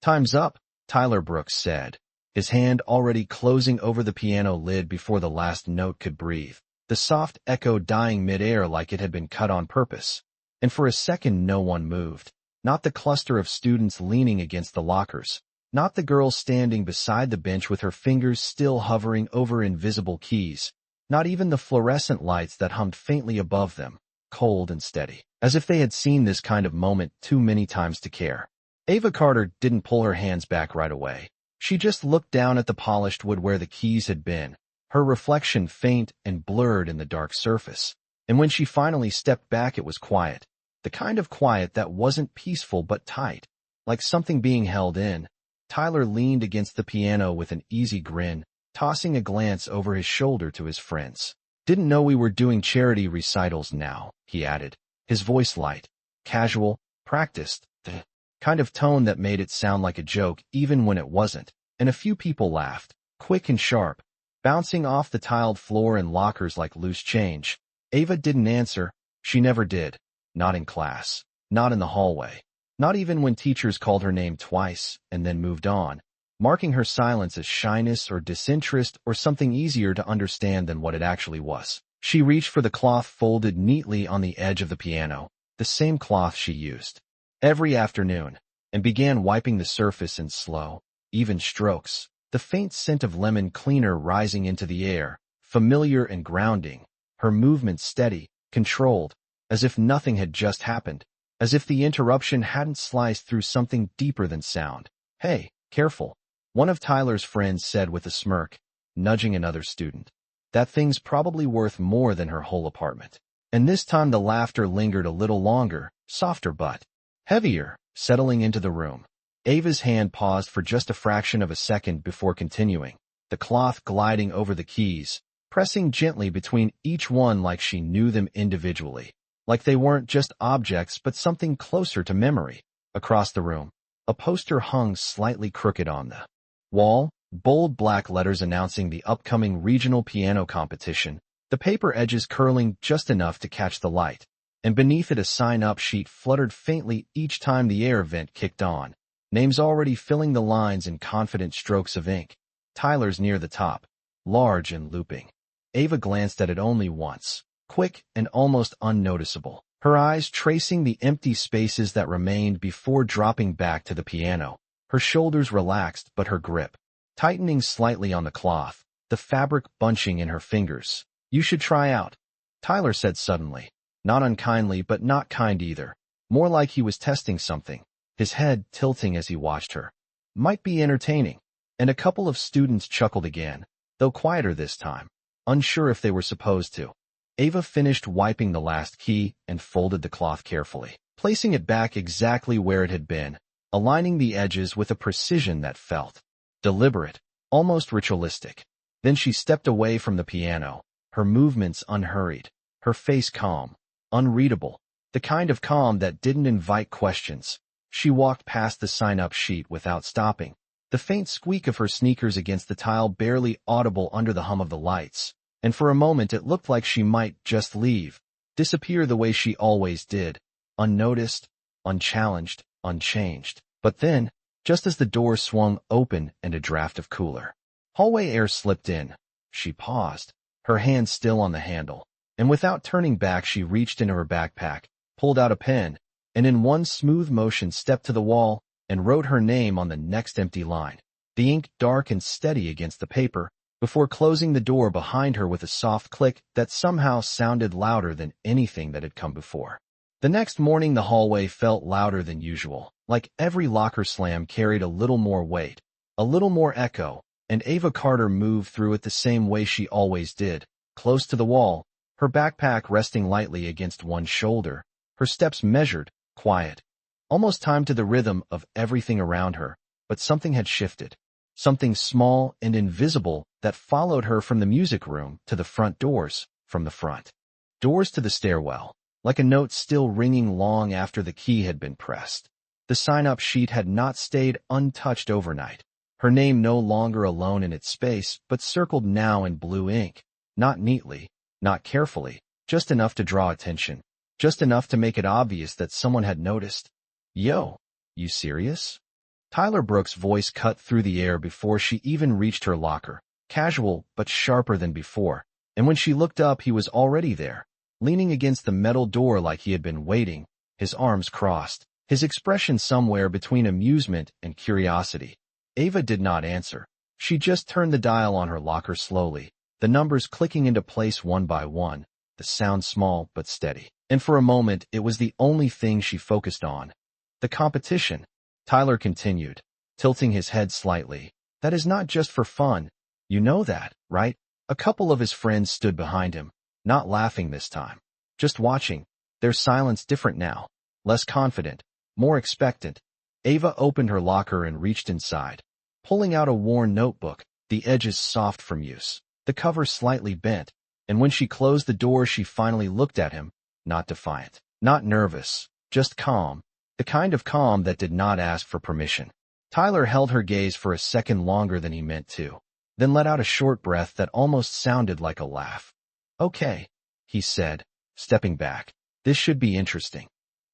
"Time's up," Tyler Brooks said, his hand already closing over the piano lid before the last note could breathe. The soft echo dying mid-air like it had been cut on purpose. And for a second no one moved. Not the cluster of students leaning against the lockers. Not the girl standing beside the bench with her fingers still hovering over invisible keys. Not even the fluorescent lights that hummed faintly above them, cold and steady, as if they had seen this kind of moment too many times to care. Ava Carter didn't pull her hands back right away. She just looked down at the polished wood where the keys had been, her reflection faint and blurred in the dark surface. And when she finally stepped back, it was quiet. The kind of quiet that wasn't peaceful but tight, like something being held in. Tyler leaned against the piano with an easy grin, tossing a glance over his shoulder to his friends. "Didn't know we were doing charity recitals now," he added, his voice light, casual, practiced, the kind of tone that made it sound like a joke even when it wasn't. And a few people laughed, quick and sharp, bouncing off the tiled floor and lockers like loose change. Ava didn't answer. She never did. Not in class. Not in the hallway. Not even when teachers called her name twice and then moved on, marking her silence as shyness or disinterest or something easier to understand than what it actually was. She reached for the cloth folded neatly on the edge of the piano, the same cloth she used every afternoon, and began wiping the surface in slow, even strokes, the faint scent of lemon cleaner rising into the air, familiar and grounding, her movements steady, controlled, as if nothing had just happened, as if the interruption hadn't sliced through something deeper than sound. "Hey, careful," one of Tyler's friends said with a smirk, nudging another student. "That thing's probably worth more than her whole apartment." And this time the laughter lingered a little longer, softer but heavier, settling into the room. Ava's hand paused for just a fraction of a second before continuing, the cloth gliding over the keys, pressing gently between each one like she knew them individually, like they weren't just objects but something closer to memory. Across the room, a poster hung slightly crooked on the wall, bold black letters announcing the upcoming regional piano competition, the paper edges curling just enough to catch the light, and beneath it a sign-up sheet fluttered faintly each time the air vent kicked on, names already filling the lines in confident strokes of ink. Tyler's near the top, large and looping. Ava glanced at it only once, quick and almost unnoticeable, her eyes tracing the empty spaces that remained before dropping back to the piano. Her shoulders relaxed but her grip, tightening slightly on the cloth, the fabric bunching in her fingers. "You should try out," Tyler said suddenly, not unkindly but not kind either, more like he was testing something, his head tilting as he watched her. "Might be entertaining." And a couple of students chuckled again, though quieter this time, unsure if they were supposed to. Ava finished wiping the last key and folded the cloth carefully, placing it back exactly where it had been, aligning the edges with a precision that felt deliberate, almost ritualistic. Then she stepped away from the piano, her movements unhurried, her face calm, unreadable, the kind of calm that didn't invite questions. She walked past the sign-up sheet without stopping, the faint squeak of her sneakers against the tile barely audible under the hum of the lights. And for a moment it looked like she might just leave, disappear the way she always did, unnoticed, unchallenged, unchanged. But then, just as the door swung open and a draft of cooler hallway air slipped in, she paused, her hand still on the handle, and without turning back she reached into her backpack, pulled out a pen, and in one smooth motion stepped to the wall and wrote her name on the next empty line, the ink dark and steady against the paper, before closing the door behind her with a soft click that somehow sounded louder than anything that had come before. The next morning the hallway felt louder than usual, like every locker slam carried a little more weight, a little more echo, and Ava Carter moved through it the same way she always did, close to the wall, her backpack resting lightly against one shoulder, her steps measured, quiet, almost timed to the rhythm of everything around her. But something had shifted, something small and invisible that followed her from the music room to the front doors, from the front doors to the stairwell, like a note still ringing long after the key had been pressed. The sign-up sheet had not stayed untouched overnight, her name no longer alone in its space, but circled now in blue ink, not neatly, not carefully, just enough to draw attention, just enough to make it obvious that someone had noticed. "Yo, you serious?" Tyler Brooks' voice cut through the air before she even reached her locker, casual but sharper than before, and when she looked up he was already there, leaning against the metal door like he had been waiting, his arms crossed, his expression somewhere between amusement and curiosity. Ava did not answer. She just turned the dial on her locker slowly, the numbers clicking into place one by one, the sound small but steady. And for a moment it was the only thing she focused on. The competition, Tyler continued, tilting his head slightly. That is not just for fun. You know that, right? A couple of his friends stood behind him, not laughing this time, just watching, their silence different now, less confident, more expectant. Ava opened her locker and reached inside, pulling out a worn notebook, the edges soft from use, the cover slightly bent, and when she closed the door she finally looked at him, not defiant, not nervous, just calm, the kind of calm that did not ask for permission. Tyler held her gaze for a second longer than he meant to, then let out a short breath that almost sounded like a laugh. Okay, he said, stepping back. This should be interesting.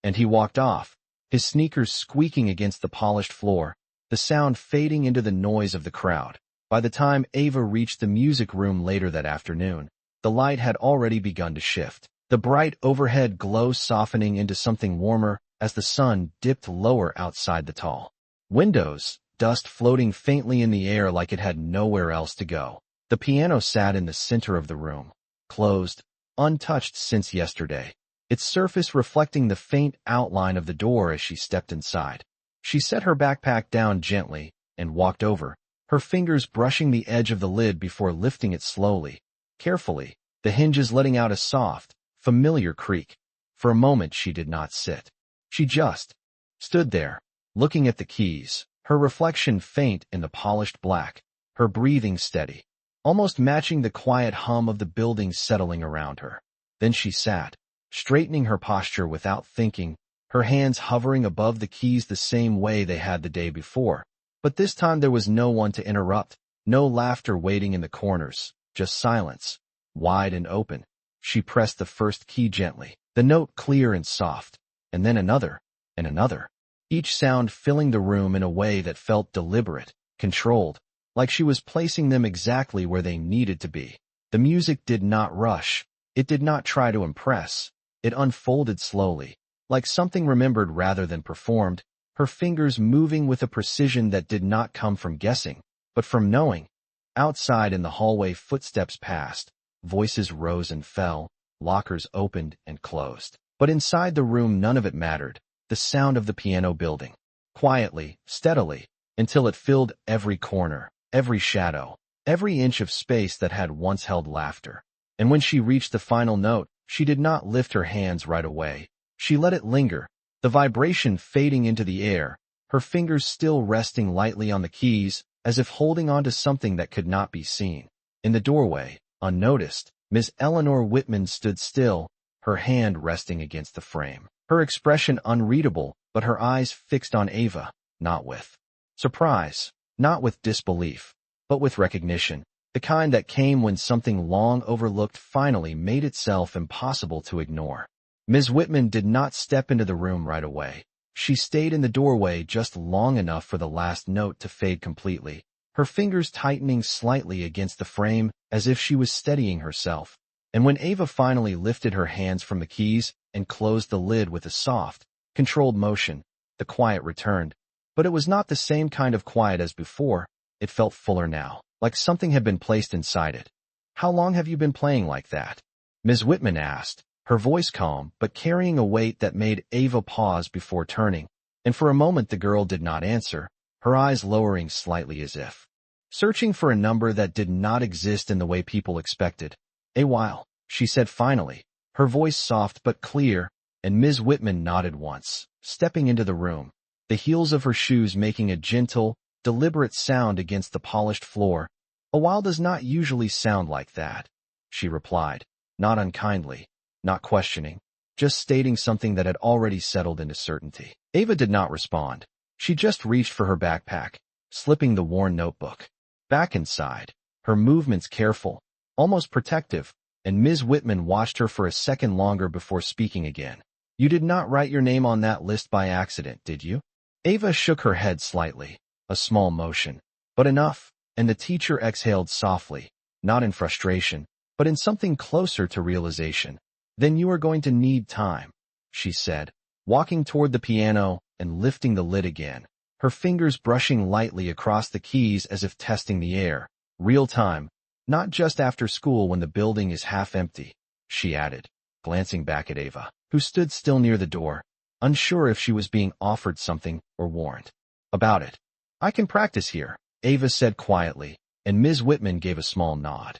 And he walked off, his sneakers squeaking against the polished floor, the sound fading into the noise of the crowd. By the time Ava reached the music room later that afternoon, the light had already begun to shift, the bright overhead glow softening into something warmer as the sun dipped lower outside the tall windows, dust floating faintly in the air like it had nowhere else to go. The piano sat in the center of the room, closed, untouched since yesterday, its surface reflecting the faint outline of the door as she stepped inside. She set her backpack down gently and walked over, her fingers brushing the edge of the lid before lifting it slowly, carefully, the hinges letting out a soft, familiar creak. For a moment she did not sit. She just stood there, looking at the keys, her reflection faint in the polished black, her breathing steady, almost matching the quiet hum of the building settling around her. Then she sat, straightening her posture without thinking, her hands hovering above the keys the same way they had the day before. But this time there was no one to interrupt, no laughter waiting in the corners, just silence, wide and open. She pressed the first key gently, the note clear and soft, and then another, and another, each sound filling the room in a way that felt deliberate, controlled, like she was placing them exactly where they needed to be. The music did not rush, it did not try to impress, it unfolded slowly, like something remembered rather than performed, her fingers moving with a precision that did not come from guessing, but from knowing. Outside in the hallway footsteps passed, voices rose and fell, lockers opened and closed. But inside the room none of it mattered, the sound of the piano building, quietly, steadily, until it filled every corner, every shadow, every inch of space that had once held laughter. And when she reached the final note, she did not lift her hands right away. She let it linger, the vibration fading into the air, her fingers still resting lightly on the keys, as if holding on to something that could not be seen. In the doorway, unnoticed, Miss Eleanor Whitman stood still, her hand resting against the frame, her expression unreadable, but her eyes fixed on Ava, not with surprise, not with disbelief, but with recognition, the kind that came when something long overlooked finally made itself impossible to ignore. Ms. Whitman did not step into the room right away. She stayed in the doorway just long enough for the last note to fade completely, her fingers tightening slightly against the frame as if she was steadying herself. And when Ava finally lifted her hands from the keys and closed the lid with a soft, controlled motion, the quiet returned. But it was not the same kind of quiet as before. It felt fuller now, like something had been placed inside it. "How long have you been playing like that?" Ms. Whitman asked, her voice calm but carrying a weight that made Ava pause before turning. And for a moment the girl did not answer, her eyes lowering slightly as if searching for a number that did not exist in the way people expected. "A while," she said finally, her voice soft but clear, and Ms. Whitman nodded once, stepping into the room, the heels of her shoes making a gentle, deliberate sound against the polished floor. "A while does not usually sound like that," she replied, not unkindly, not questioning, just stating something that had already settled into certainty. Ava did not respond. She just reached for her backpack, slipping the worn notebook back inside, her movements careful, almost protective, and Ms. Whitman watched her for a second longer before speaking again. "You did not write your name on that list by accident, did you?" Ava shook her head slightly, a small motion, but enough, and the teacher exhaled softly, not in frustration, but in something closer to realization. Then you are going to need time, she said, walking toward the piano and lifting the lid again, her fingers brushing lightly across the keys as if testing the air. Real time, not just after school when the building is half empty, she added, glancing back at Ava, who stood still near the door, unsure if she was being offered something or warned about it. I can practice here, Ava said quietly, and Ms. Whitman gave a small nod.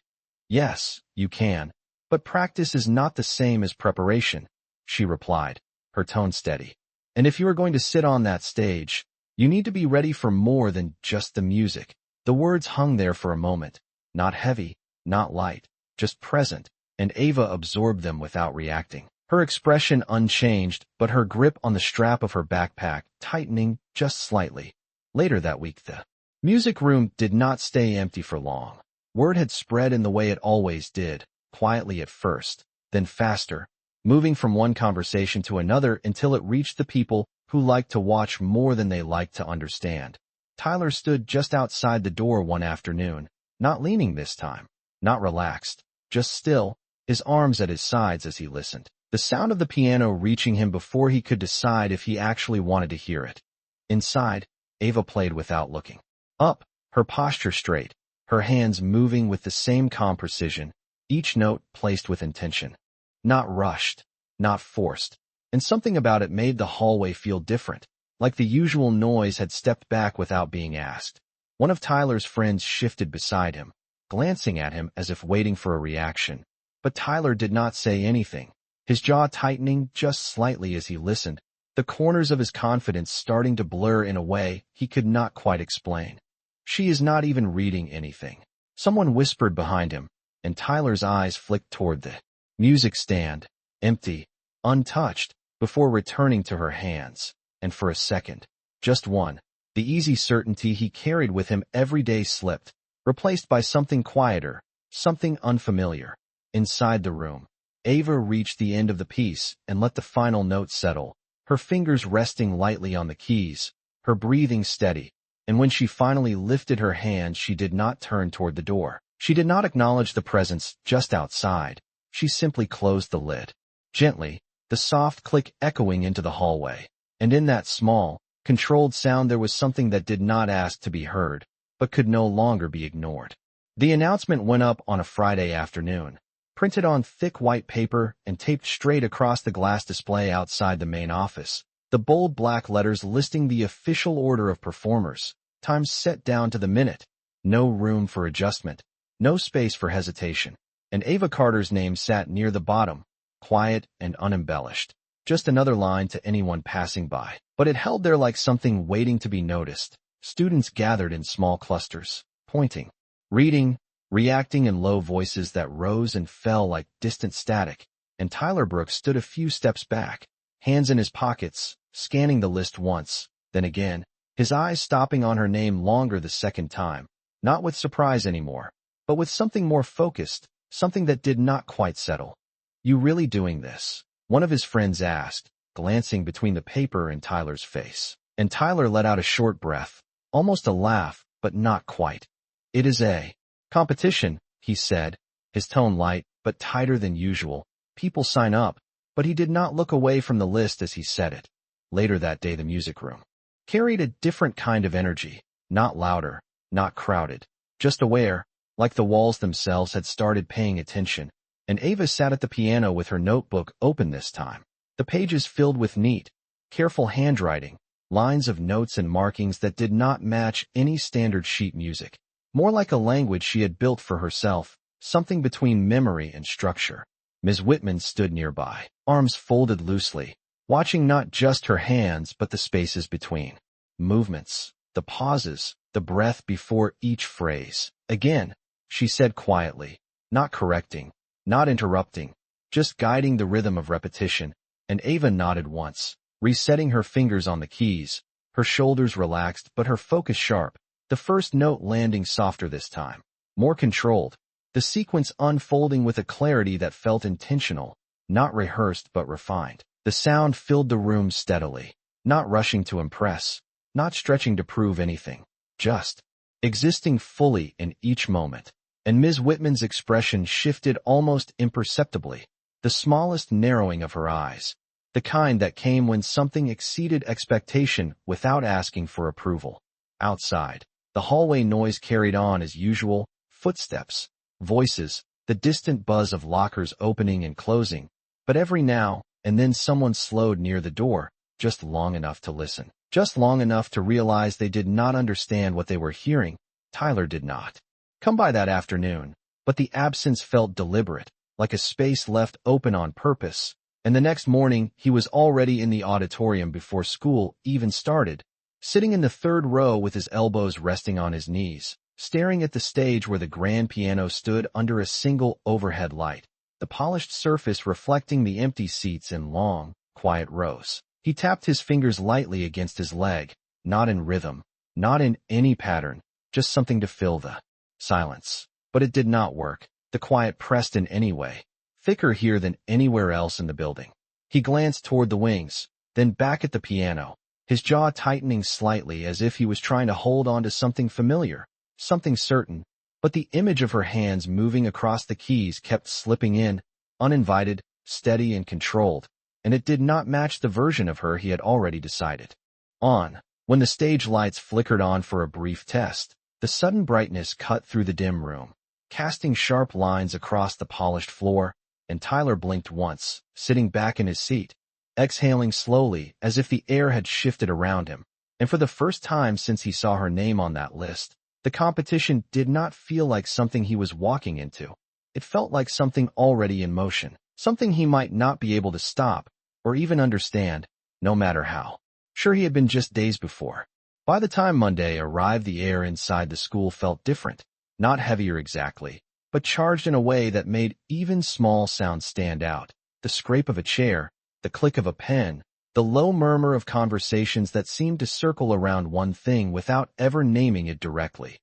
Yes, you can, but practice is not the same as preparation, she replied, her tone steady. And if you are going to sit on that stage, you need to be ready for more than just the music. The words hung there for a moment, not heavy, not light, just present, and Ava absorbed them without reacting. Her expression unchanged, but her grip on the strap of her backpack tightening just slightly. Later that week, the music room did not stay empty for long. Word had spread in the way it always did, quietly at first, then faster, moving from one conversation to another until it reached the people who liked to watch more than they liked to understand. Tyler stood just outside the door one afternoon, not leaning this time, not relaxed, just still, his arms at his sides as he listened, the sound of the piano reaching him before he could decide if he actually wanted to hear it. Inside, Ava played without looking up, her posture straight, her hands moving with the same calm precision, each note placed with intention. Not rushed, not forced, and something about it made the hallway feel different, like the usual noise had stepped back without being asked. One of Tyler's friends shifted beside him, glancing at him as if waiting for a reaction. But Tyler did not say anything, his jaw tightening just slightly as he listened, the corners of his confidence starting to blur in a way he could not quite explain. She is not even reading anything, someone whispered behind him, and Tyler's eyes flicked toward the music stand, empty, untouched, before returning to her hands, and for a second, just one, the easy certainty he carried with him every day slipped, replaced by something quieter, something unfamiliar. Inside the room, Ava reached the end of the piece and let the final note settle, her fingers resting lightly on the keys, her breathing steady, and when she finally lifted her hand, she did not turn toward the door. She did not acknowledge the presence just outside. She simply closed the lid. Gently, the soft click echoing into the hallway, and in that small, controlled sound there was something that did not ask to be heard, but could no longer be ignored. The announcement went up on a Friday afternoon, printed on thick white paper and taped straight across the glass display outside the main office, the bold black letters listing the official order of performers, times set down to the minute, no room for adjustment, no space for hesitation, and Ava Carter's name sat near the bottom, quiet and unembellished, just another line to anyone passing by. But it held there like something waiting to be noticed. Students gathered in small clusters, pointing, reading, reacting in low voices that rose and fell like distant static, and Tyler Brooks stood a few steps back, hands in his pockets, scanning the list once, then again, his eyes stopping on her name longer the second time, not with surprise anymore, but with something more focused, something that did not quite settle. You really doing this? One of his friends asked, glancing between the paper and Tyler's face, and Tyler let out a short breath, almost a laugh, but not quite. It is a competition, he said, his tone light, but tighter than usual. People sign up, but he did not look away from the list as he said it. Later that day the music room carried a different kind of energy, not louder, not crowded, just aware, like the walls themselves had started paying attention, and Ava sat at the piano with her notebook open this time, the pages filled with neat, careful handwriting, lines of notes and markings that did not match any standard sheet music. More like a language she had built for herself, something between memory and structure. Ms. Whitman stood nearby, arms folded loosely, watching not just her hands but the spaces between. Movements, the pauses, the breath before each phrase. Again, she said quietly, not correcting, not interrupting, just guiding the rhythm of repetition, and Ava nodded once, resetting her fingers on the keys, her shoulders relaxed but her focus sharp. The first note landing softer this time, more controlled, the sequence unfolding with a clarity that felt intentional, not rehearsed but refined. The sound filled the room steadily, not rushing to impress, not stretching to prove anything, just existing fully in each moment. And Ms. Whitman's expression shifted almost imperceptibly, the smallest narrowing of her eyes, the kind that came when something exceeded expectation without asking for approval. Outside, the hallway noise carried on as usual, footsteps, voices, the distant buzz of lockers opening and closing, but every now and then someone slowed near the door, just long enough to listen, just long enough to realize they did not understand what they were hearing. Tyler did not come by that afternoon, but the absence felt deliberate, like a space left open on purpose, and the next morning he was already in the auditorium before school even started, sitting in the third row with his elbows resting on his knees, staring at the stage where the grand piano stood under a single overhead light, the polished surface reflecting the empty seats in long, quiet rows. He tapped his fingers lightly against his leg, not in rhythm, not in any pattern, just something to fill the silence. But it did not work. The quiet pressed in anyway, thicker here than anywhere else in the building. He glanced toward the wings, then back at the piano, his jaw tightening slightly as if he was trying to hold on to something familiar, something certain, but the image of her hands moving across the keys kept slipping in, uninvited, steady and controlled, and it did not match the version of her he had already decided on. When the stage lights flickered on for a brief test, the sudden brightness cut through the dim room, casting sharp lines across the polished floor, and Tyler blinked once, sitting back in his seat, exhaling slowly as if the air had shifted around him, and for the first time since he saw her name on that list, the competition did not feel like something he was walking into. It felt like something already in motion, something he might not be able to stop, or even understand, no matter how sure he had been just days before. By the time Monday arrived, the air inside the school felt different, not heavier exactly, but charged in a way that made even small sounds stand out. The scrape of a chair, the click of a pen, the low murmur of conversations that seemed to circle around one thing without ever naming it directly.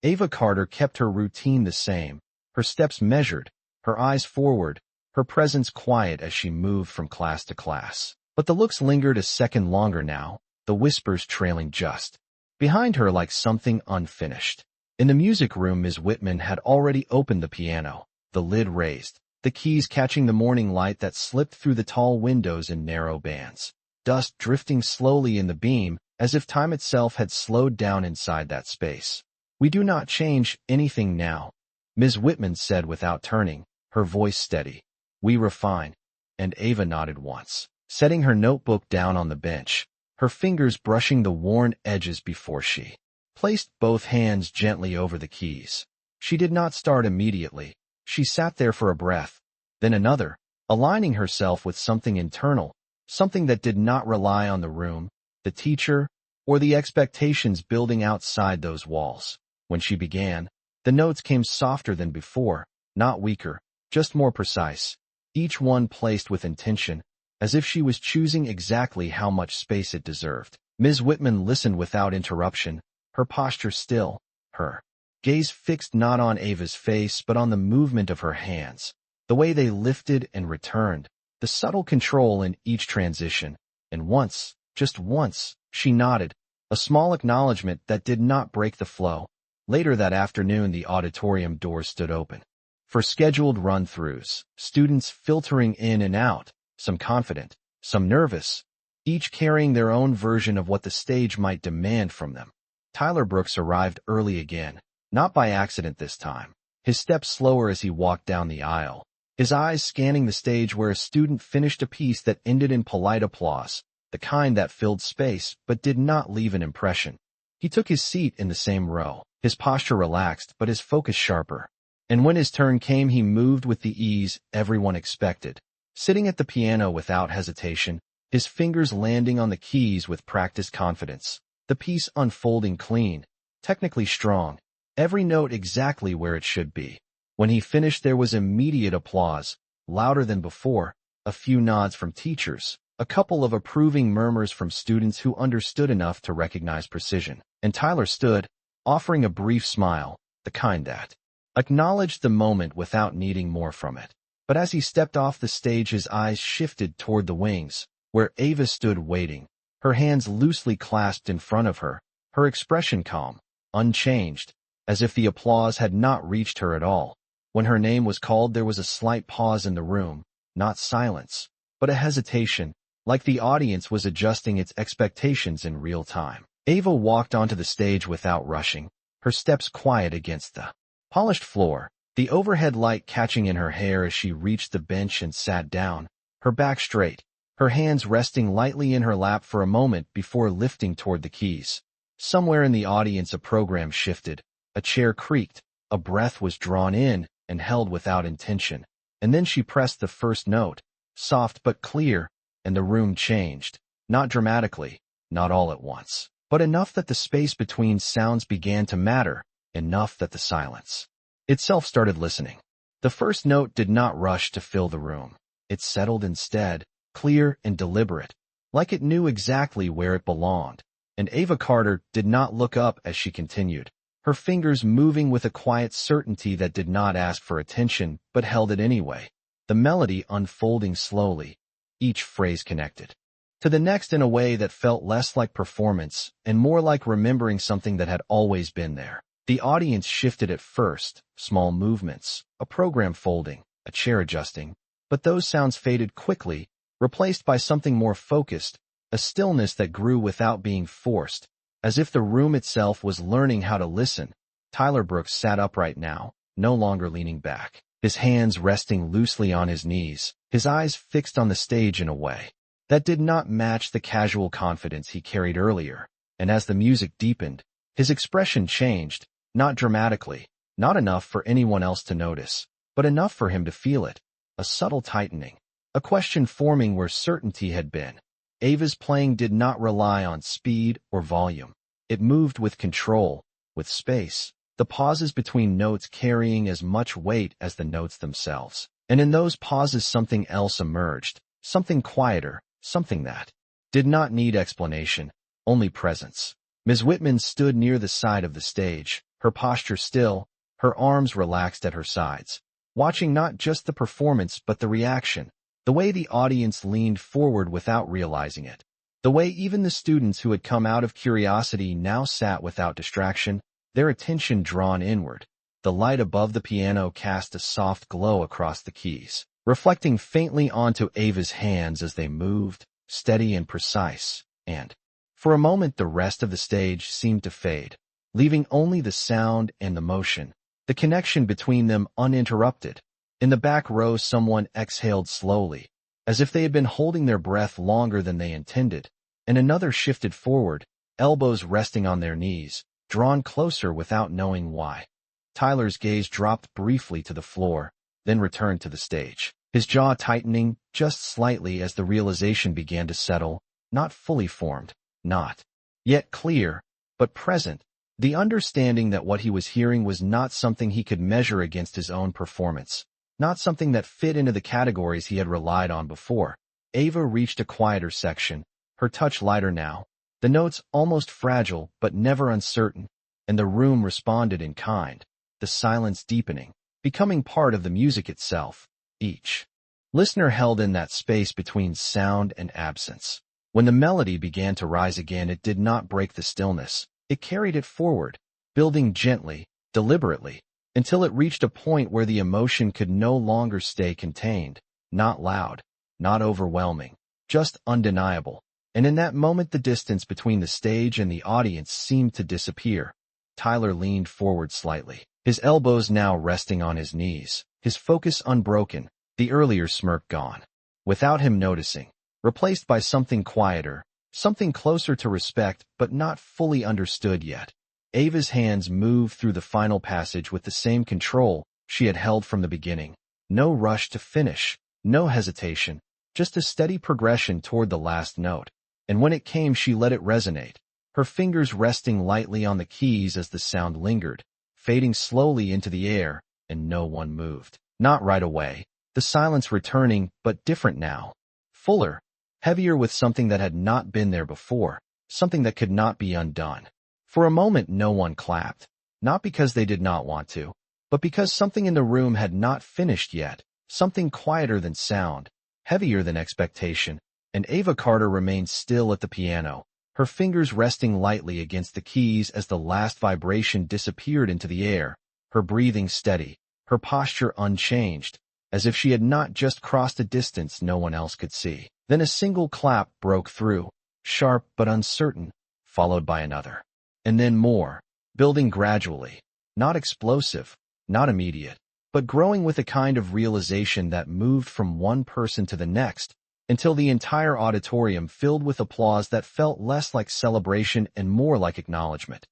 Ava Carter kept her routine the same, her steps measured, her eyes forward, her presence quiet as she moved from class to class. But the looks lingered a second longer now, the whispers trailing just behind her like something unfinished. In the music room, Ms. Whitman had already opened the piano, the lid raised, the keys catching the morning light that slipped through the tall windows in narrow bands, dust drifting slowly in the beam, as if time itself had slowed down inside that space. "We do not change anything now," Ms. Whitman said without turning, her voice steady. "We refine." And Ava nodded once, setting her notebook down on the bench, her fingers brushing the worn edges before she placed both hands gently over the keys. She did not start immediately. She sat there for a breath, then another, aligning herself with something internal, something that did not rely on the room, the teacher, or the expectations building outside those walls. When she began, the notes came softer than before, not weaker, just more precise, each one placed with intention, as if she was choosing exactly how much space it deserved. Ms. Whitman listened without interruption, her posture still, her gaze fixed not on Ava's face but on the movement of her hands, the way they lifted and returned, the subtle control in each transition. And once, just once, she nodded, a small acknowledgement that did not break the flow. Later that afternoon, the auditorium doors stood open for scheduled run-throughs, students filtering in and out, some confident, some nervous, each carrying their own version of what the stage might demand from them. Tyler Brooks arrived early again, not by accident this time, his steps slower as he walked down the aisle, his eyes scanning the stage where a student finished a piece that ended in polite applause, the kind that filled space but did not leave an impression. He took his seat in the same row, his posture relaxed but his focus sharper. And when his turn came, he moved with the ease everyone expected, sitting at the piano without hesitation, his fingers landing on the keys with practiced confidence, the piece unfolding clean, technically strong, every note exactly where it should be. When he finished, there was immediate applause, louder than before, a few nods from teachers, a couple of approving murmurs from students who understood enough to recognize precision. And Tyler stood, offering a brief smile, the kind that acknowledged the moment without needing more from it. But as he stepped off the stage, his eyes shifted toward the wings, where Ava stood waiting, her hands loosely clasped in front of her, her expression calm, unchanged, as if the applause had not reached her at all. When her name was called, there was a slight pause in the room, not silence, but a hesitation, like the audience was adjusting its expectations in real time. Ava walked onto the stage without rushing, her steps quiet against the polished floor, the overhead light catching in her hair as she reached the bench and sat down, her back straight, her hands resting lightly in her lap for a moment before lifting toward the keys. Somewhere in the audience a program shifted, a chair creaked, a breath was drawn in and held without intention, and then she pressed the first note, soft but clear, and the room changed, not dramatically, not all at once, but enough that the space between sounds began to matter, enough that the silence itself started listening. The first note did not rush to fill the room. It settled instead, clear and deliberate, like it knew exactly where it belonged, and Ava Carter did not look up as she continued, her fingers moving with a quiet certainty that did not ask for attention but held it anyway, the melody unfolding slowly, each phrase connected to the next in a way that felt less like performance and more like remembering something that had always been there. The audience shifted at first, small movements, a program folding, a chair adjusting, but those sounds faded quickly, replaced by something more focused, a stillness that grew without being forced, as if the room itself was learning how to listen. Tyler Brooks sat upright now, no longer leaning back, his hands resting loosely on his knees, his eyes fixed on the stage in a way that did not match the casual confidence he carried earlier, and as the music deepened, his expression changed, not dramatically, not enough for anyone else to notice, but enough for him to feel it, a subtle tightening, a question forming where certainty had been. Ava's playing did not rely on speed or volume. It moved with control, with space, the pauses between notes carrying as much weight as the notes themselves. And in those pauses something else emerged, something quieter, something that did not need explanation, only presence. Ms. Whitman stood near the side of the stage, her posture still, her arms relaxed at her sides, watching not just the performance but the reaction, the way the audience leaned forward without realizing it, the way even the students who had come out of curiosity now sat without distraction, their attention drawn inward. The light above the piano cast a soft glow across the keys, reflecting faintly onto Ava's hands as they moved, steady and precise, and for a moment the rest of the stage seemed to fade, leaving only the sound and the motion, the connection between them uninterrupted. In the back row someone exhaled slowly, as if they had been holding their breath longer than they intended, and another shifted forward, elbows resting on their knees, drawn closer without knowing why. Tyler's gaze dropped briefly to the floor, then returned to the stage, his jaw tightening just slightly as the realization began to settle, not fully formed, not yet clear, but present, the understanding that what he was hearing was not something he could measure against his own performance, not something that fit into the categories he had relied on before. Ava reached a quieter section, her touch lighter now, the notes almost fragile but never uncertain, and the room responded in kind, the silence deepening, becoming part of the music itself. Each listener held in that space between sound and absence. When the melody began to rise again, it did not break the stillness. It carried it forward, building gently, deliberately, until it reached a point where the emotion could no longer stay contained, not loud, not overwhelming, just undeniable. And in that moment the distance between the stage and the audience seemed to disappear. Tyler leaned forward slightly, his elbows now resting on his knees, his focus unbroken, the earlier smirk gone. Without him noticing, replaced by something quieter, something closer to respect but not fully understood yet. Ava's hands moved through the final passage with the same control she had held from the beginning. No rush to finish, no hesitation, just a steady progression toward the last note. And when it came, she let it resonate, her fingers resting lightly on the keys as the sound lingered, fading slowly into the air, and no one moved. Not right away, the silence returning, but different now. Fuller, heavier with something that had not been there before, something that could not be undone. For a moment no one clapped, not because they did not want to, but because something in the room had not finished yet, something quieter than sound, heavier than expectation, and Ava Carter remained still at the piano, her fingers resting lightly against the keys as the last vibration disappeared into the air, her breathing steady, her posture unchanged, as if she had not just crossed a distance no one else could see. Then a single clap broke through, sharp but uncertain, followed by another. And then more, building gradually, not explosive, not immediate, but growing with a kind of realization that moved from one person to the next, until the entire auditorium filled with applause that felt less like celebration and more like acknowledgement.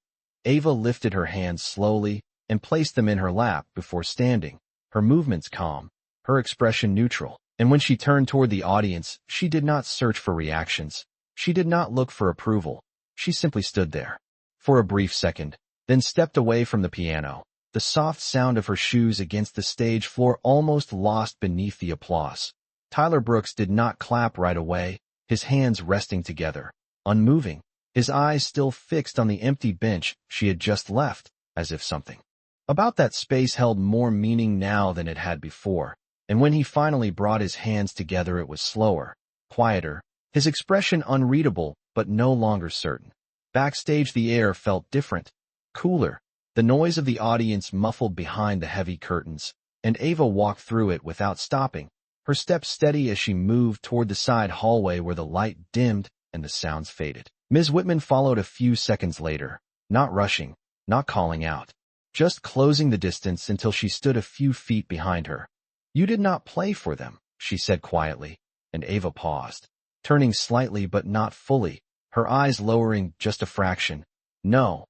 Ava lifted her hands slowly and placed them in her lap before standing, her movements calm, her expression neutral. And when she turned toward the audience, she did not search for reactions. She did not look for approval. She simply stood there. For a brief second, then stepped away from the piano, the soft sound of her shoes against the stage floor almost lost beneath the applause. Tyler Brooks did not clap right away, his hands resting together, unmoving, his eyes still fixed on the empty bench she had just left, as if something about that space held more meaning now than it had before. And when he finally brought his hands together, it was slower, quieter, his expression unreadable but no longer certain. Backstage the air felt different, cooler, the noise of the audience muffled behind the heavy curtains, and Ava walked through it without stopping, her steps steady as she moved toward the side hallway where the light dimmed and the sounds faded. Ms. Whitman followed a few seconds later, not rushing, not calling out, just closing the distance until she stood a few feet behind her. "You did not play for them," she said quietly, and Ava paused, turning slightly but not fully, her eyes lowering just a fraction. "No,"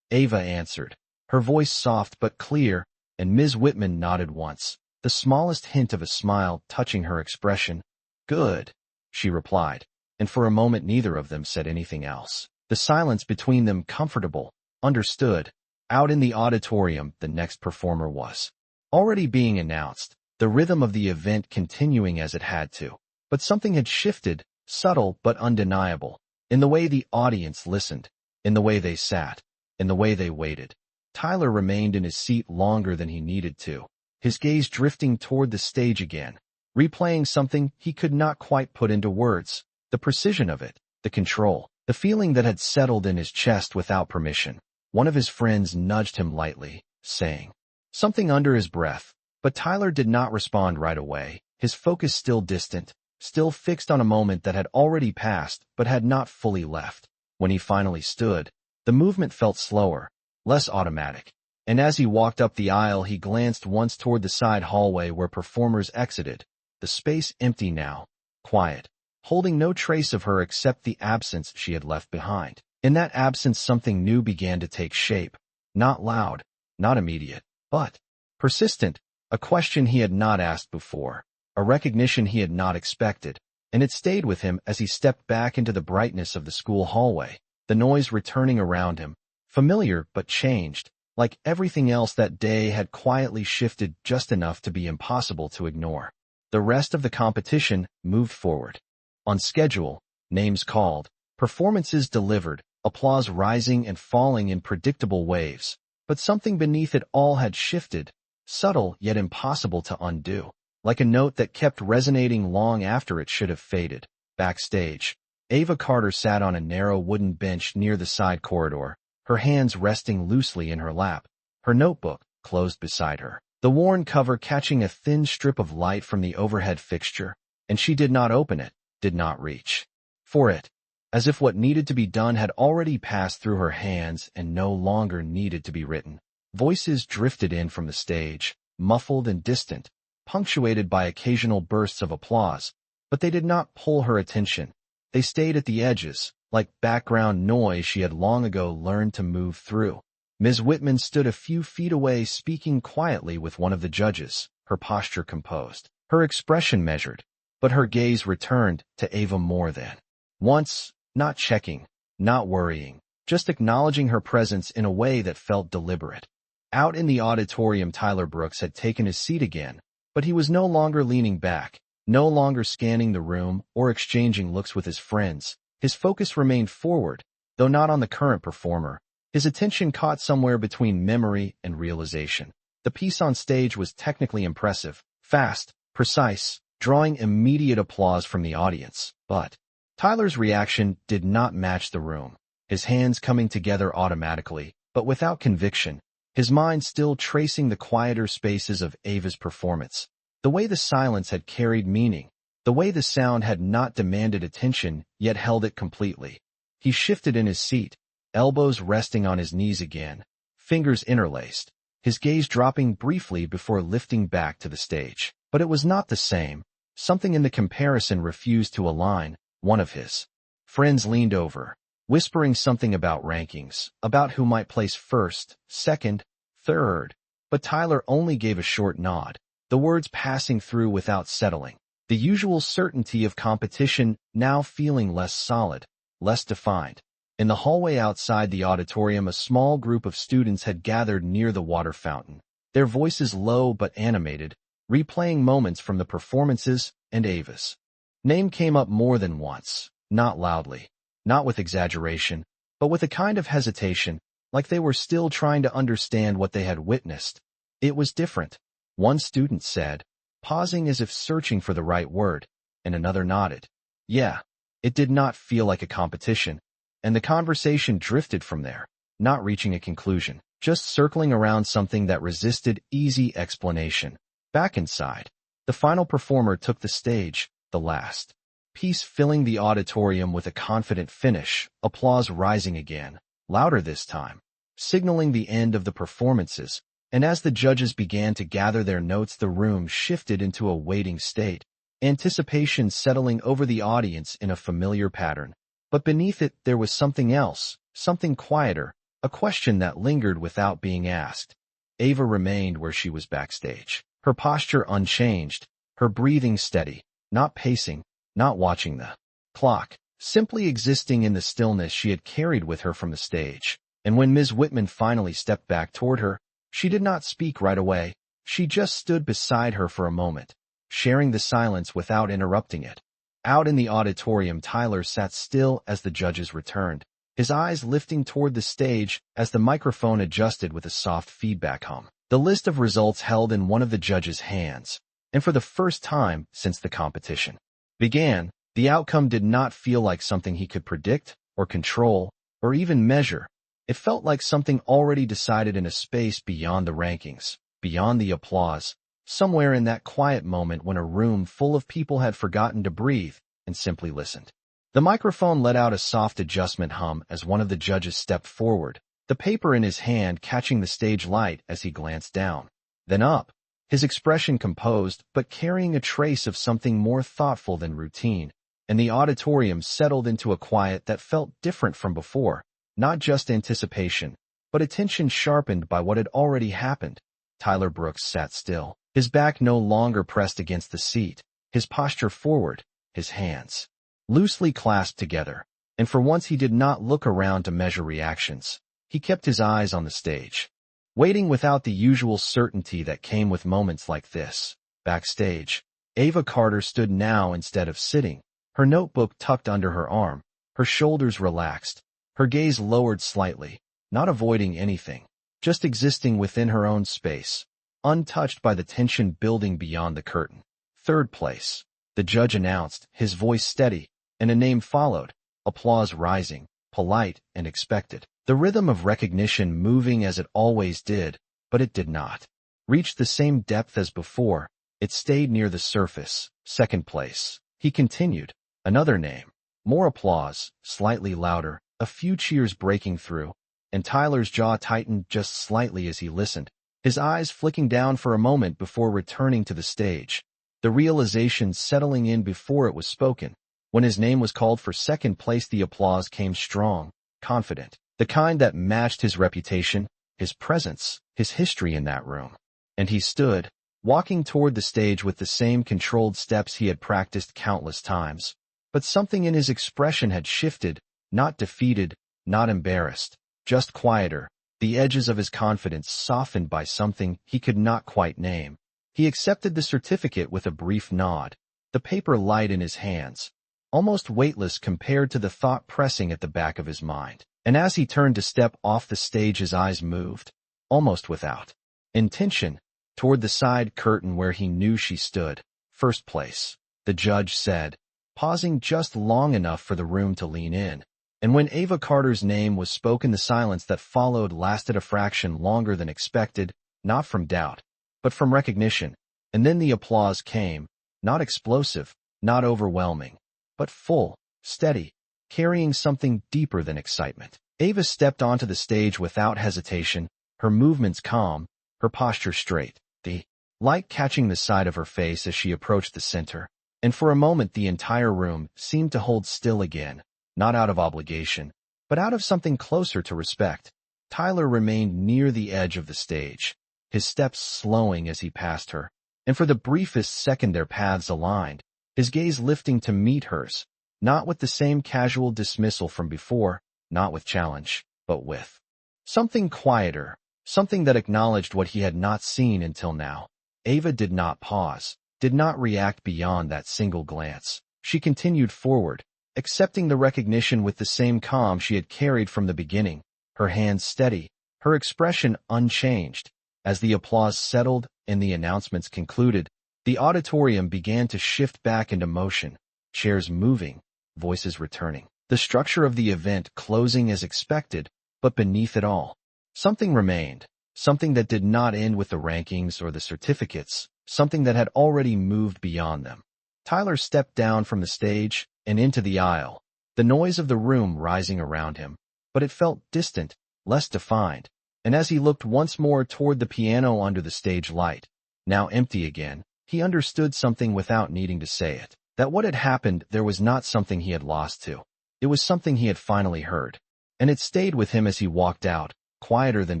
Ava answered, her voice soft but clear, and Ms. Whitman nodded once, the smallest hint of a smile touching her expression. "Good," she replied, and for a moment neither of them said anything else. The silence between them comfortable, understood. Out in the auditorium, the next performer was already being announced, the rhythm of the event continuing as it had to. But something had shifted, subtle but undeniable, in the way the audience listened, in the way they sat, in the way they waited. Tyler remained in his seat longer than he needed to, his gaze drifting toward the stage again, replaying something he could not quite put into words, the precision of it, the control, the feeling that had settled in his chest without permission. One of his friends nudged him lightly, saying something under his breath, but Tyler did not respond right away, his focus still distant, still fixed on a moment that had already passed but had not fully left. When he finally stood, the movement felt slower, less automatic, and as he walked up the aisle he glanced once toward the side hallway where performers exited, the space empty now, quiet, holding no trace of her except the absence she had left behind. In that absence something new began to take shape, not loud, not immediate, but persistent, a question he had not asked before, a recognition he had not expected, and it stayed with him as he stepped back into the brightness of the school hallway, the noise returning around him, familiar but changed, like everything else that day had quietly shifted just enough to be impossible to ignore. The rest of the competition moved forward. On schedule, names called, performances delivered, applause rising and falling in predictable waves, but something beneath it all had shifted, subtle yet impossible to undo, like a note that kept resonating long after it should have faded. Backstage, Ava Carter sat on a narrow wooden bench near the side corridor, her hands resting loosely in her lap, her notebook closed beside her, the worn cover catching a thin strip of light from the overhead fixture, and she did not open it, did not reach for it, as if what needed to be done had already passed through her hands and no longer needed to be written. Voices drifted in from the stage, muffled and distant, punctuated by occasional bursts of applause, but they did not pull her attention. They stayed at the edges, like background noise she had long ago learned to move through. Ms. Whitman stood a few feet away speaking quietly with one of the judges, her posture composed, her expression measured, but her gaze returned to Ava more than once, not checking, not worrying, just acknowledging her presence in a way that felt deliberate. Out in the auditorium, Tyler Brooks had taken his seat again, but he was no longer leaning back, no longer scanning the room or exchanging looks with his friends. His focus remained forward, though not on the current performer. His attention caught somewhere between memory and realization. The piece on stage was technically impressive, fast, precise, drawing immediate applause from the audience, but Tyler's reaction did not match the room, his hands coming together automatically, but without conviction, his mind still tracing the quieter spaces of Ava's performance. The way the silence had carried meaning, the way the sound had not demanded attention yet held it completely. He shifted in his seat, elbows resting on his knees again, fingers interlaced, his gaze dropping briefly before lifting back to the stage. But it was not the same. Something in the comparison refused to align. One of his friends leaned over, whispering something about rankings, about who might place first, second, third. But Tyler only gave a short nod, the words passing through without settling. The usual certainty of competition now feeling less solid, less defined. In the hallway outside the auditorium, a small group of students had gathered near the water fountain, their voices low but animated, replaying moments from the performances, and Ava's name came up more than once, not loudly, not with exaggeration, but with a kind of hesitation, like they were still trying to understand what they had witnessed. It was different, one student said, pausing as if searching for the right word, and another nodded. Yeah, it did not feel like a competition, and the conversation drifted from there, not reaching a conclusion, just circling around something that resisted easy explanation. Back inside, the final performer took the stage, the last piece filling the auditorium with a confident finish, applause rising again, louder this time, signaling the end of the performances. And as the judges began to gather their notes, the room shifted into a waiting state, anticipation settling over the audience in a familiar pattern. But beneath it there was something else, something quieter, a question that lingered without being asked. Ava remained where she was backstage, her posture unchanged, her breathing steady, not pacing, not watching the clock, simply existing in the stillness she had carried with her from the stage. And when Ms. Whitman finally stepped back toward her, she did not speak right away. She just stood beside her for a moment, sharing the silence without interrupting it. Out in the auditorium, Tyler sat still as the judges returned, his eyes lifting toward the stage as the microphone adjusted with a soft feedback hum. The list of results held in one of the judges' hands, and for the first time since the competition began, the outcome did not feel like something he could predict, or control, or even measure. It felt like something already decided in a space beyond the rankings, beyond the applause, somewhere in that quiet moment when a room full of people had forgotten to breathe and simply listened. The microphone let out a soft adjustment hum as one of the judges stepped forward, the paper in his hand catching the stage light as he glanced down, then up, his expression composed but carrying a trace of something more thoughtful than routine, and the auditorium settled into a quiet that felt different from before, not just anticipation, but attention sharpened by what had already happened. Tyler Brooks sat still, his back no longer pressed against the seat, his posture forward, his hands loosely clasped together, and for once he did not look around to measure reactions. He kept his eyes on the stage, waiting without the usual certainty that came with moments like this. Backstage, Ava Carter stood now instead of sitting, her notebook tucked under her arm, her shoulders relaxed, her gaze lowered slightly, not avoiding anything, just existing within her own space, untouched by the tension building beyond the curtain. Third place, the judge announced, his voice steady, and a name followed, applause rising, polite and expected. The rhythm of recognition moving as it always did, but it did not reach the same depth as before. It stayed near the surface. Second place, he continued, another name, more applause, slightly louder, a few cheers breaking through, and Tyler's jaw tightened just slightly as he listened, his eyes flicking down for a moment before returning to the stage, the realization settling in before it was spoken. When his name was called for second place, the applause came strong, confident, the kind that matched his reputation, his presence, his history in that room. And he stood, walking toward the stage with the same controlled steps he had practiced countless times. But something in his expression had shifted, not defeated, not embarrassed, just quieter, the edges of his confidence softened by something he could not quite name. He accepted the certificate with a brief nod, the paper light in his hands, almost weightless compared to the thought pressing at the back of his mind. And as he turned to step off the stage, his eyes moved, almost without intention, toward the side curtain where he knew she stood. First place, the judge said, pausing just long enough for the room to lean in. And when Ava Carter's name was spoken, the silence that followed lasted a fraction longer than expected, not from doubt, but from recognition. And then the applause came, not explosive, not overwhelming, but full, steady, carrying something deeper than excitement. Ava stepped onto the stage without hesitation, her movements calm, her posture straight, the light catching the side of her face as she approached the center. And for a moment the entire room seemed to hold still again, not out of obligation, but out of something closer to respect. Tyler remained near the edge of the stage, his steps slowing as he passed her, and for the briefest second their paths aligned, his gaze lifting to meet hers, not with the same casual dismissal from before, not with challenge, but with something quieter, something that acknowledged what he had not seen until now. Ava did not pause, did not react beyond that single glance. She continued forward, accepting the recognition with the same calm she had carried from the beginning, her hands steady, her expression unchanged. As the applause settled and the announcements concluded, the auditorium began to shift back into motion, chairs moving, voices returning. The structure of the event closing as expected, but beneath it all, something remained, something that did not end with the rankings or the certificates, something that had already moved beyond them. Tyler stepped down from the stage and into the aisle, the noise of the room rising around him, but it felt distant, less defined, and as he looked once more toward the piano under the stage light, now empty again, he understood something without needing to say it, that what had happened there was not something he had lost to. It was something he had finally heard, and it stayed with him as he walked out, quieter than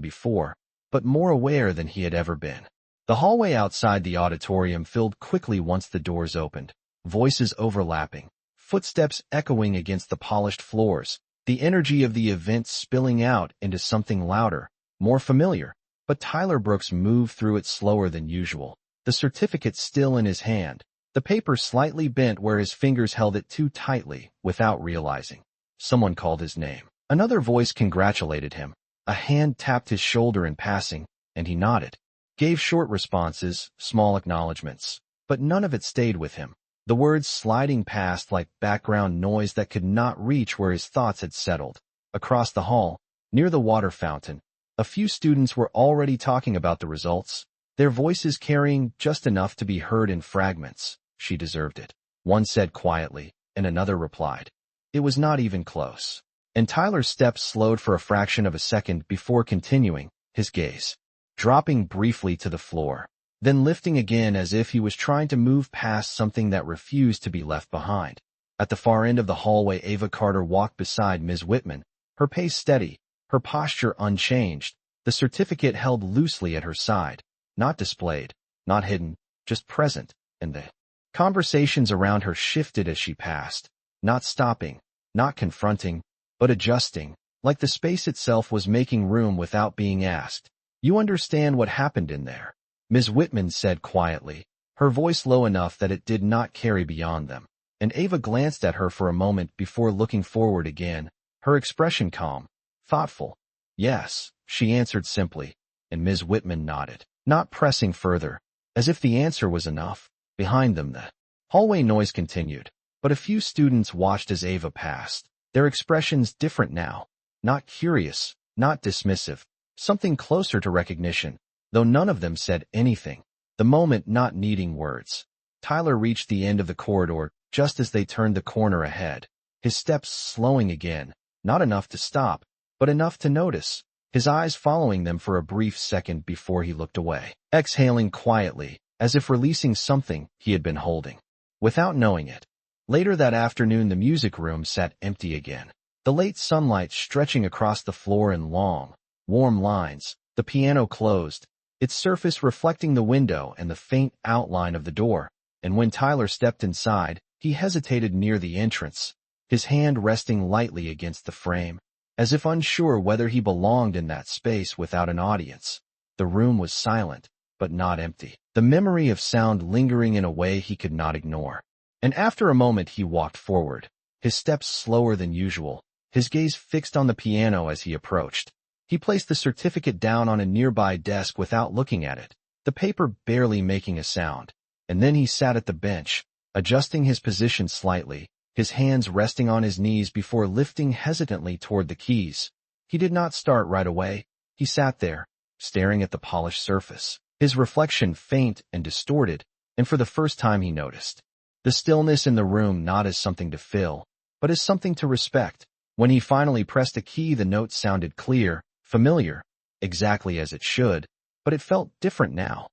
before, but more aware than he had ever been. The hallway outside the auditorium filled quickly once the doors opened, voices overlapping, footsteps echoing against the polished floors, the energy of the event spilling out into something louder, more familiar. But Tyler Brooks moved through it slower than usual, the certificate still in his hand, the paper slightly bent where his fingers held it too tightly, without realizing. Someone called his name. Another voice congratulated him. A hand tapped his shoulder in passing, and he nodded. Gave short responses, small acknowledgments, but none of it stayed with him. The words sliding past like background noise that could not reach where his thoughts had settled. Across the hall, near the water fountain, a few students were already talking about the results, their voices carrying just enough to be heard in fragments. She deserved it, one said quietly, and another replied. It was not even close. And Tyler's steps slowed for a fraction of a second before continuing, his gaze dropping briefly to the floor, then lifting again as if he was trying to move past something that refused to be left behind. At the far end of the hallway, Ava Carter walked beside Ms. Whitman, her pace steady, her posture unchanged, the certificate held loosely at her side, not displayed, not hidden, just present, and the conversations around her shifted as she passed, not stopping, not confronting, but adjusting, like the space itself was making room without being asked. You understand what happened in there? Ms. Whitman said quietly, her voice low enough that it did not carry beyond them, and Ava glanced at her for a moment before looking forward again, her expression calm, thoughtful. Yes, she answered simply, and Ms. Whitman nodded, not pressing further, as if the answer was enough. Behind them the hallway noise continued, but a few students watched as Ava passed, their expressions different now, not curious, not dismissive, something closer to recognition, though none of them said anything, the moment not needing words. Tyler reached the end of the corridor just as they turned the corner ahead, his steps slowing again, not enough to stop, but enough to notice, his eyes following them for a brief second before he looked away, exhaling quietly, as if releasing something he had been holding, without knowing it. Later that afternoon the music room sat empty again, the late sunlight stretching across the floor in long, warm lines, the piano closed, its surface reflecting the window and the faint outline of the door, and when Tyler stepped inside, he hesitated near the entrance, his hand resting lightly against the frame, as if unsure whether he belonged in that space without an audience. The room was silent, but not empty, the memory of sound lingering in a way he could not ignore. And after a moment he walked forward, his steps slower than usual, his gaze fixed on the piano as he approached. He placed the certificate down on a nearby desk without looking at it, the paper barely making a sound, and then he sat at the bench, adjusting his position slightly, his hands resting on his knees before lifting hesitantly toward the keys. He did not start right away. He sat there, staring at the polished surface, his reflection faint and distorted, and for the first time he noticed the stillness in the room not as something to fill, but as something to respect. When he finally pressed a key, the note sounded clear, familiar, exactly as it should, but it felt different now,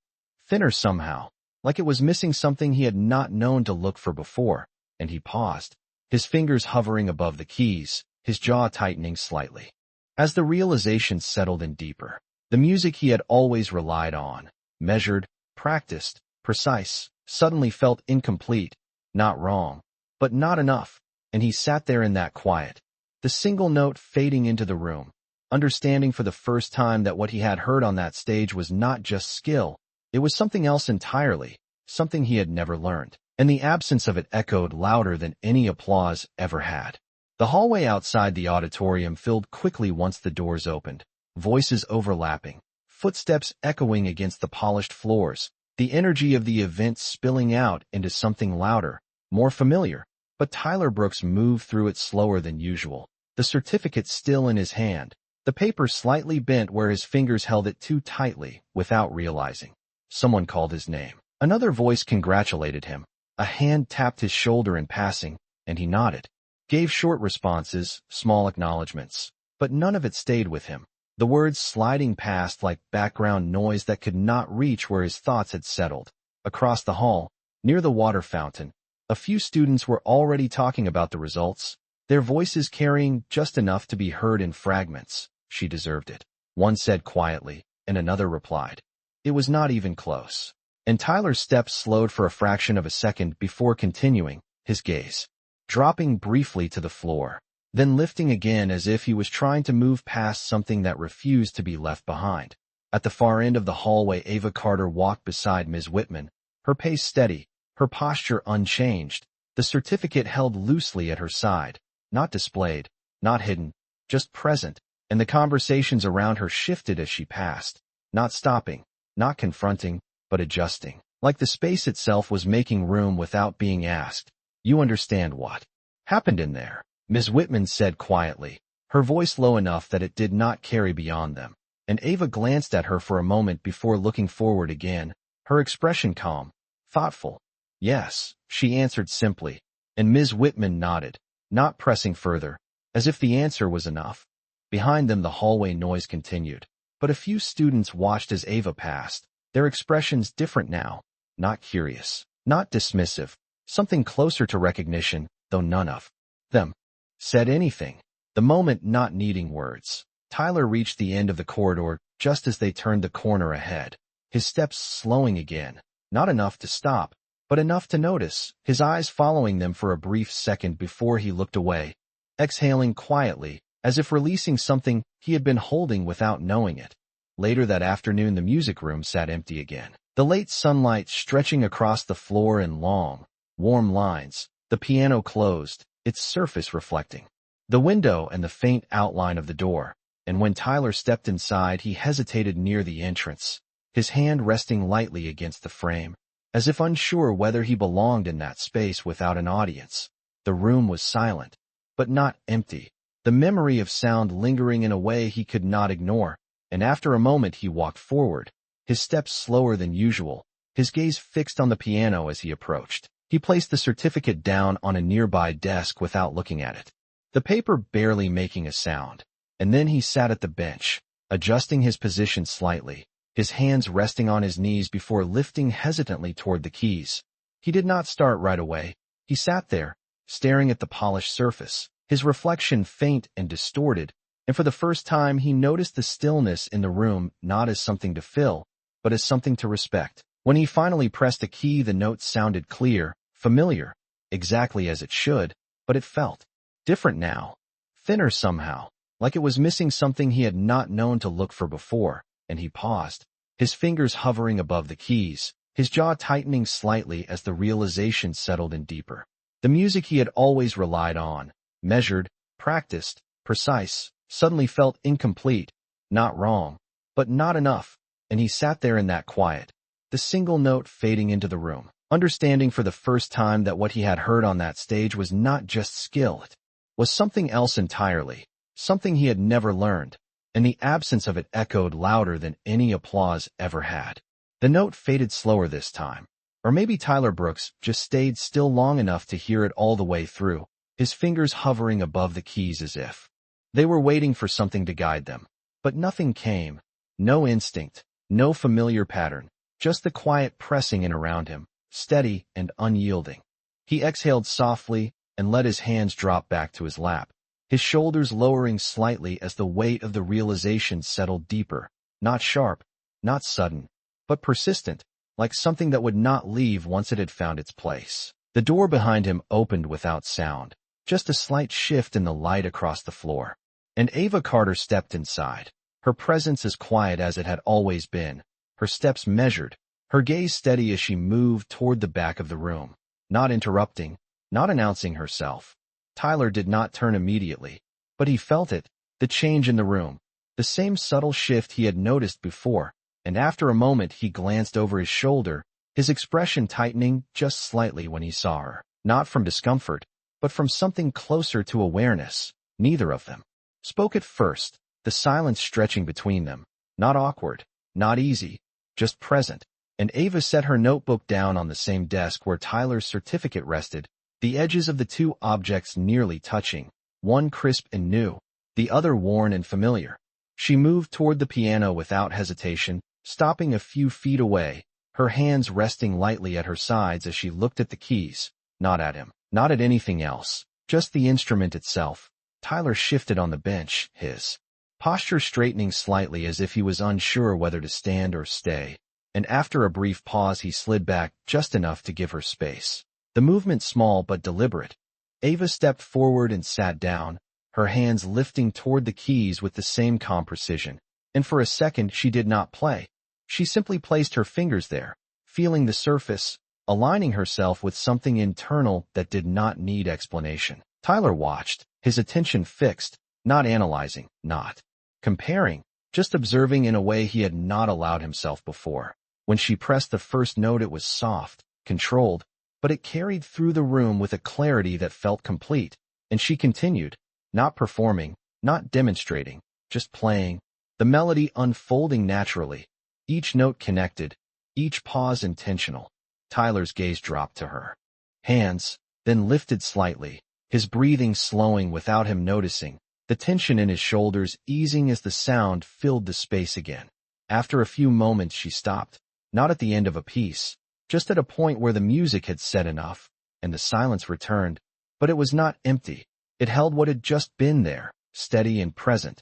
thinner somehow, like it was missing something he had not known to look for before, and he paused, his fingers hovering above the keys, his jaw tightening slightly. As the realization settled in deeper, the music he had always relied on, measured, practiced, precise, suddenly felt incomplete, not wrong, but not enough, and he sat there in that quiet, the single note fading into the room, understanding for the first time that what he had heard on that stage was not just skill, it was something else entirely, something he had never learned, and the absence of it echoed louder than any applause ever had. The hallway outside the auditorium filled quickly once the doors opened, voices overlapping, footsteps echoing against the polished floors, the energy of the event spilling out into something louder, more familiar. But Tyler Brooks moved through it slower than usual, the certificate still in his hand, the paper slightly bent where his fingers held it too tightly, without realizing. Someone called his name. Another voice congratulated him. A hand tapped his shoulder in passing, and he nodded. Gave short responses, small acknowledgments, but none of it stayed with him. The words sliding past like background noise that could not reach where his thoughts had settled. Across the hall, near the water fountain, a few students were already talking about the results, their voices carrying just enough to be heard in fragments. She deserved it, one said quietly, and another replied. It was not even close. And Tyler's steps slowed for a fraction of a second before continuing, his gaze dropping briefly to the floor, then lifting again as if he was trying to move past something that refused to be left behind. At the far end of the hallway, Ava Carter walked beside Ms. Whitman, her pace steady, her posture unchanged, the certificate held loosely at her side, not displayed, not hidden, just present, and the conversations around her shifted as she passed, not stopping, not confronting, but adjusting, like the space itself was making room without being asked. You understand what happened in there? Ms. Whitman said quietly, her voice low enough that it did not carry beyond them, and Ava glanced at her for a moment before looking forward again, her expression calm, thoughtful. Yes, she answered simply, and Ms. Whitman nodded, not pressing further, as if the answer was enough. Behind them the hallway noise continued, but a few students watched as Ava passed, their expressions different now, not curious, not dismissive, something closer to recognition, though none of them said anything. The moment not needing words, Tyler reached the end of the corridor just as they turned the corner ahead, his steps slowing again, not enough to stop, but enough to notice, his eyes following them for a brief second before he looked away, exhaling quietly, as if releasing something he had been holding without knowing it. Later that afternoon the music room sat empty again, the late sunlight stretching across the floor in long, warm lines, the piano closed, its surface reflecting the window and the faint outline of the door, and when Tyler stepped inside he hesitated near the entrance, his hand resting lightly against the frame, as if unsure whether he belonged in that space without an audience. The room was silent, but not empty, the memory of sound lingering in a way he could not ignore, and after a moment he walked forward, his steps slower than usual, his gaze fixed on the piano as he approached. He placed the certificate down on a nearby desk without looking at it, the paper barely making a sound, and then he sat at the bench, adjusting his position slightly, his hands resting on his knees before lifting hesitantly toward the keys. He did not start right away. He sat there, staring at the polished surface, his reflection faint and distorted, and for the first time he noticed the stillness in the room not as something to fill, but as something to respect. When he finally pressed a key, the note sounded clear, familiar, exactly as it should, but it felt different now, thinner somehow, like it was missing something he had not known to look for before, and he paused, his fingers hovering above the keys, his jaw tightening slightly as the realization settled in deeper. The music he had always relied on, measured, practiced, precise, suddenly felt incomplete, not wrong, but not enough, and he sat there in that quiet, the single note fading into the room, understanding for the first time that what he had heard on that stage was not just skill, it was something else entirely, something he had never learned, and the absence of it echoed louder than any applause ever had. The note faded slower this time, or maybe Tyler Brooks just stayed still long enough to hear it all the way through, his fingers hovering above the keys as if they were waiting for something to guide them. But nothing came, no instinct, no familiar pattern, just the quiet pressing in around him, steady and unyielding. He exhaled softly and let his hands drop back to his lap, his shoulders lowering slightly as the weight of the realization settled deeper, not sharp, not sudden, but persistent, like something that would not leave once it had found its place. The door behind him opened without sound, just a slight shift in the light across the floor, and Ava Carter stepped inside, her presence as quiet as it had always been, her steps measured, her gaze steady as she moved toward the back of the room, not interrupting, not announcing herself. Tyler did not turn immediately, but he felt it, the change in the room, the same subtle shift he had noticed before, and after a moment he glanced over his shoulder, his expression tightening just slightly when he saw her, not from discomfort, but from something closer to awareness. Neither of them spoke at first, the silence stretching between them, not awkward, not easy, just present. And Ava set her notebook down on the same desk where Tyler's certificate rested, the edges of the two objects nearly touching, one crisp and new, the other worn and familiar. She moved toward the piano without hesitation, stopping a few feet away, her hands resting lightly at her sides as she looked at the keys, not at him, not at anything else, just the instrument itself. Tyler shifted on the bench, his posture straightening slightly as if he was unsure whether to stand or stay. And after a brief pause he slid back just enough to give her space. The movement small but deliberate. Ava stepped forward and sat down, her hands lifting toward the keys with the same calm precision. And for a second she did not play. She simply placed her fingers there, feeling the surface, aligning herself with something internal that did not need explanation. Tyler watched, his attention fixed, not analyzing, not comparing, just observing in a way he had not allowed himself before. When she pressed the first note it was soft, controlled, but it carried through the room with a clarity that felt complete, and she continued, not performing, not demonstrating, just playing, the melody unfolding naturally, each note connected, each pause intentional. Tyler's gaze dropped to her hands, then lifted slightly, his breathing slowing without him noticing, the tension in his shoulders easing as the sound filled the space again. After a few moments she stopped. Not at the end of a piece, just at a point where the music had said enough, and the silence returned, but it was not empty. It held what had just been there, steady and present.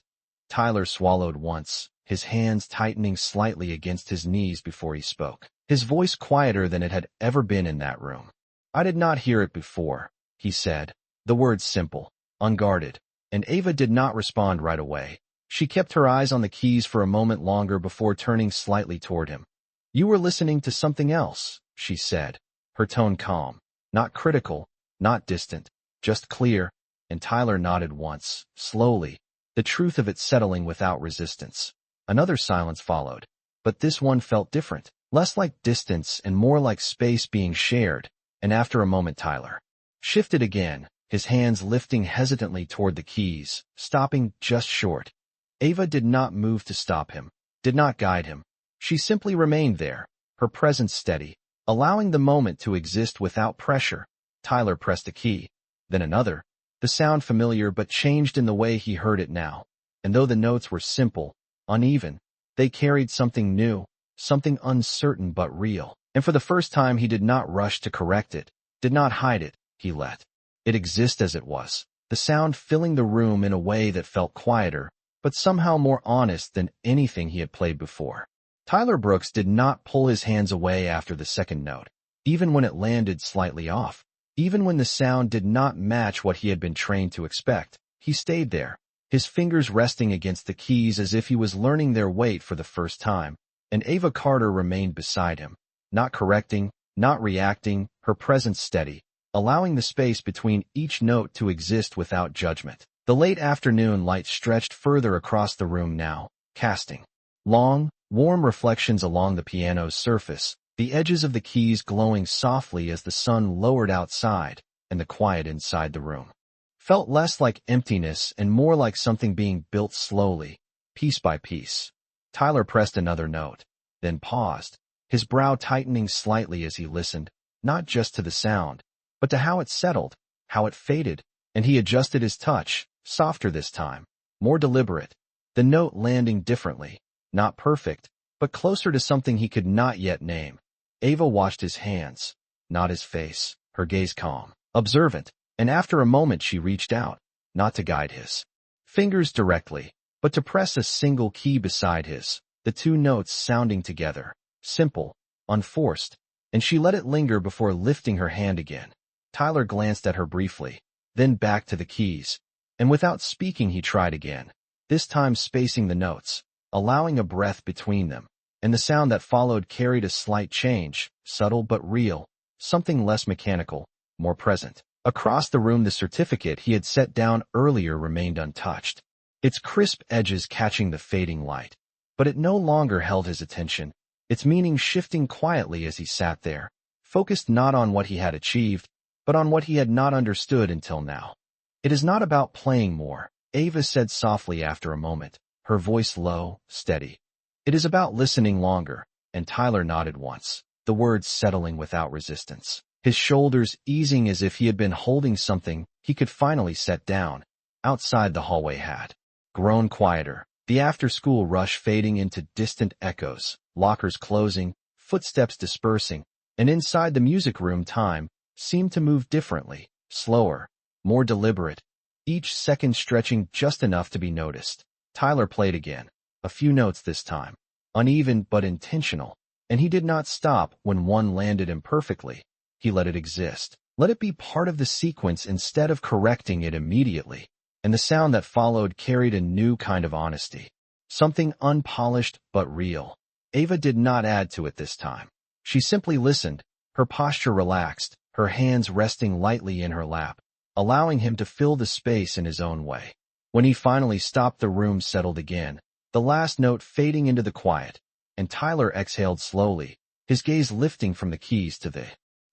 Tyler swallowed once, his hands tightening slightly against his knees before he spoke, his voice quieter than it had ever been in that room. I did not hear it before, he said, the words simple, unguarded, and Ava did not respond right away. She kept her eyes on the keys for a moment longer before turning slightly toward him. You were listening to something else, she said, her tone calm, not critical, not distant, just clear, and Tyler nodded once, slowly, the truth of it settling without resistance. Another silence followed, but this one felt different, less like distance and more like space being shared, and after a moment Tyler shifted again, his hands lifting hesitantly toward the keys, stopping just short. Ava did not move to stop him, did not guide him. She simply remained there, her presence steady, allowing the moment to exist without pressure. Tyler pressed a key, then another, the sound familiar but changed in the way he heard it now, and though the notes were simple, uneven, they carried something new, something uncertain but real, and for the first time he did not rush to correct it, did not hide it, he let it exist as it was, the sound filling the room in a way that felt quieter, but somehow more honest than anything he had played before. Tyler Brooks did not pull his hands away after the second note, even when it landed slightly off, even when the sound did not match what he had been trained to expect. He stayed there, his fingers resting against the keys as if he was learning their weight for the first time, and Ava Carter remained beside him, not correcting, not reacting, her presence steady, allowing the space between each note to exist without judgment. The late afternoon light stretched further across the room now, casting long, warm reflections along the piano's surface, the edges of the keys glowing softly as the sun lowered outside, and the quiet inside the room felt less like emptiness and more like something being built slowly, piece by piece. Tyler pressed another note, then paused, his brow tightening slightly as he listened, not just to the sound, but to how it settled, how it faded, and he adjusted his touch, softer this time, more deliberate, the note landing differently, not perfect, but closer to something he could not yet name. Ava watched his hands, not his face, her gaze calm, observant, and after a moment she reached out, not to guide his fingers directly, but to press a single key beside his, the two notes sounding together, simple, unforced, and she let it linger before lifting her hand again. Tyler glanced at her briefly, then back to the keys, and without speaking he tried again, this time spacing the notes, allowing a breath between them, and the sound that followed carried a slight change, subtle but real, something less mechanical, more present. Across the room the certificate he had set down earlier remained untouched, its crisp edges catching the fading light. But it no longer held his attention, its meaning shifting quietly as he sat there, focused not on what he had achieved, but on what he had not understood until now. "It is not about playing more," Ava said softly after a moment, her voice low, steady. "It is about listening longer," and Tyler nodded once, the words settling without resistance, his shoulders easing as if he had been holding something he could finally set down. Outside the hallway had grown quieter, the after-school rush fading into distant echoes, lockers closing, footsteps dispersing, and inside the music room time seemed to move differently, slower, more deliberate, each second stretching just enough to be noticed. Tyler played again, a few notes this time, uneven but intentional, and he did not stop when one landed imperfectly. He let it exist, let it be part of the sequence instead of correcting it immediately, and the sound that followed carried a new kind of honesty, something unpolished but real. Ava did not add to it this time. She simply listened, her posture relaxed, her hands resting lightly in her lap, allowing him to fill the space in his own way. When he finally stopped, the room settled again, the last note fading into the quiet, and Tyler exhaled slowly, his gaze lifting from the keys to the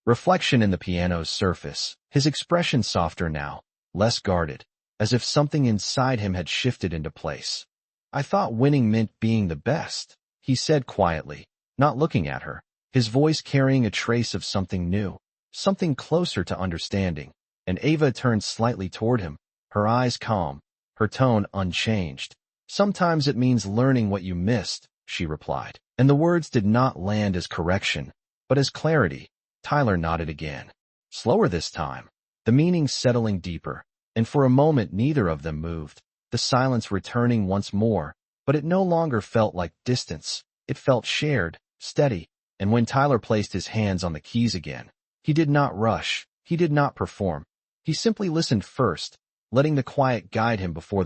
reflection in the piano's surface, his expression softer now, less guarded, as if something inside him had shifted into place. "I thought winning meant being the best," he said quietly, not looking at her, his voice carrying a trace of something new, something closer to understanding, and Ava turned slightly toward him, her eyes calm, her tone unchanged. "Sometimes it means learning what you missed," she replied, and the words did not land as correction, but as clarity. Tyler nodded again, slower this time, the meaning settling deeper, and for a moment neither of them moved, the silence returning once more, but it no longer felt like distance, it felt shared, steady, and when Tyler placed his hands on the keys again, he did not rush, he did not perform, he simply listened first, letting the quiet guide him before the